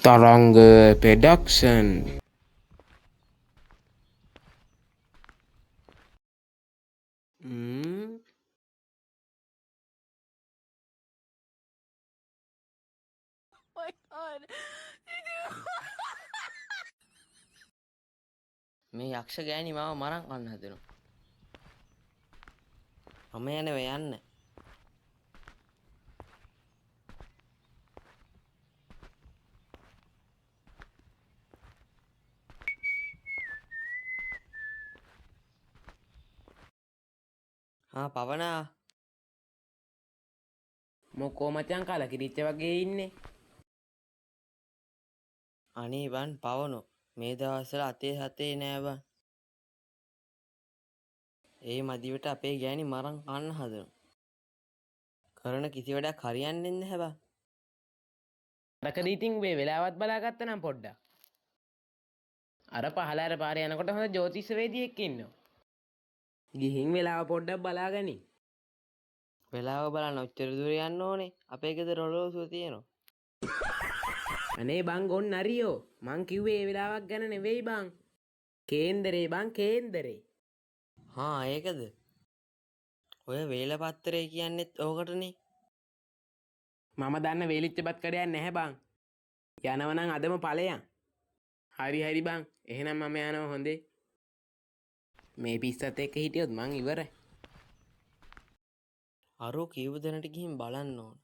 Taranga Production. My God. මේ යක්ෂ ගෑණි මාව මරන් කන්න හදනවා. මම යනවා යන්න. පවනා මොකෝ මචං කලකිරිච්ච වගේ ඉන්නේ. අනේ බන් පවනෝ මේ දවස්වල අතේ හතේ නෑ බන්. ඒ මදිවට අපේ ගෑණි මරන් කන්න හදනවා. කරන කිසි වැඩක් හරියන්නේ නැහැ බන්. අරකද ඉතින් මේ වෙලාවත් බලාගත්ත නම් පොඩ්ඩක්. අර පහල අර පාරේ යනකොට හොඳ ජ්‍යොතිෂ්‍යවේදියෙක් ඉන්නවා. ගිහින් වෙලාව පොඩ්ඩක් බලාගනි. වෙලාව බලන්න ඔච්චර දුර යන්න ඕනේ. අපේ ගෙදර ඔරලෝසුව තියෙනවා. අනේ බං ගොන් අරියෝ. මං කිව්වේ ඒ වෙලාවක් ගැන නෙවෙයි බං. කේන්දරේ බං කේන්දරේ. ඒකද? ඔය වේලපත්තරේ කියන්නෙත් ඕකටනේ. මම දන්න වේලිච්ච බත් කඩයක් නැහැ බං. යනවනම් අදම ඵලයන්. හරි බං. එහෙනම් මම යනවා හොඳේ. මේ පිස්සත් එක්ක හිටියොත් මං ඉවරයි. අරෝ කීව දෙනට ගිහින් බලන්න ඕන.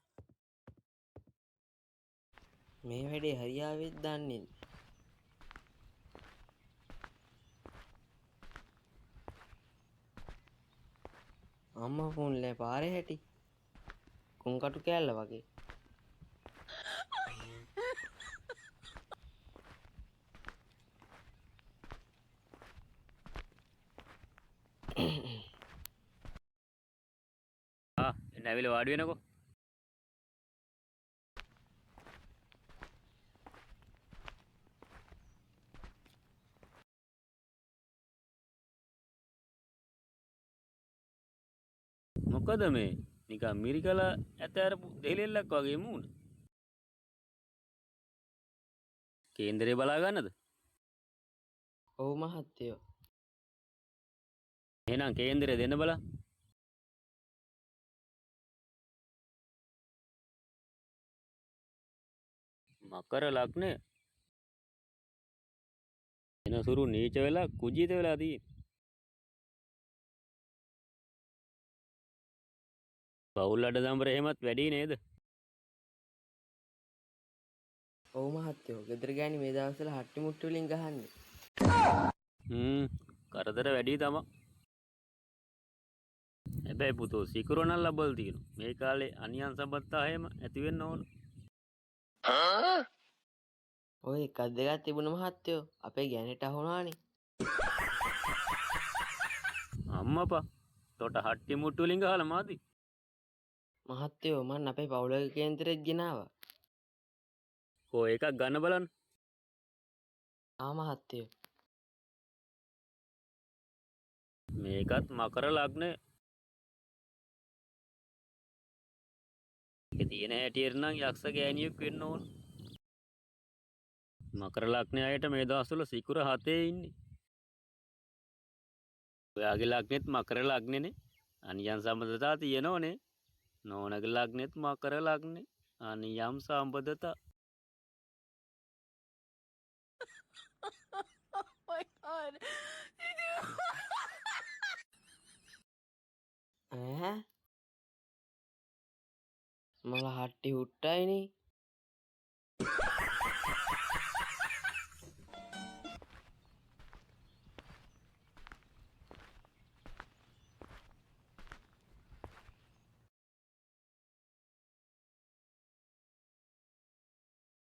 මේ වැඩේ හරියාවෙත් දන්නේ නැහැ. අම්මා ෆෝන්ලේ පාරේ හැටි. කුංකටු කෑල්ල වගේ. එන්න ඇවිල්ලා වාඩි වෙනකෝ. මොකද මේ නිකන් මිරිකලා ඇතෑරපු දෙහිලෙල්ලක් වගේ මූණ. කේන්දරේ බලා ගන්නද? ඔව් මහත්තයෝ. එහෙනම් කේන්දරේ දෙන්න බලා. මකර ලග්නය එන සුරු නීච වෙලා කුජීත වෙලා තියෙන්නේ. පවුල් අඩ දම්බර එහෙමත් වැඩි නේද? ඔව් මහත්තයෝ. ගෙදර ගෑණි මේ දවස්වල හට්ටි මුට්ටි වලින් ගහන්නේ. කරදර වැඩි තමා. හැබැයි පුතෝ සිකුර නම් ලබල් තියෙනවා. මේ කාලේ අනියන් සම්බන්ධතා එහෙම ඇති වෙන්න ඕන. ඔය එකක් දෙකක් තිබුණ මහත්තයෝ. අපේ ගෑණිට අහුණානේ. අම්මපා තොට හට්ටි මුට්ටු වලින් ගහලා මාදි. මහත්තයෝ මන් අපේ පවුලක කේන්දරෙත් ගෙනාවා. ඔය එකක් ගන්න බලන්න. මහත්තයෝ. මේකත් මකර ලග්නය. ඒක තියෙන හැටියට නම් යක්ෂ ගෑණියෙක් වෙන්න ඕන. මකර ලග්නය අයට මේ දවස්වල සිකුර 7 ඉන්නේ. ඔයාගේ ලග්නෙත් මකර ලග්නෙනේ. අනියම් සම්බන්ධතා තියෙනවනේ. නෝනගේ ලග්නෙත් මකර ලග්නේ. අනියම් සම්බන්ධතා. My God. මල හට්ටි හුට්ටයිනේ.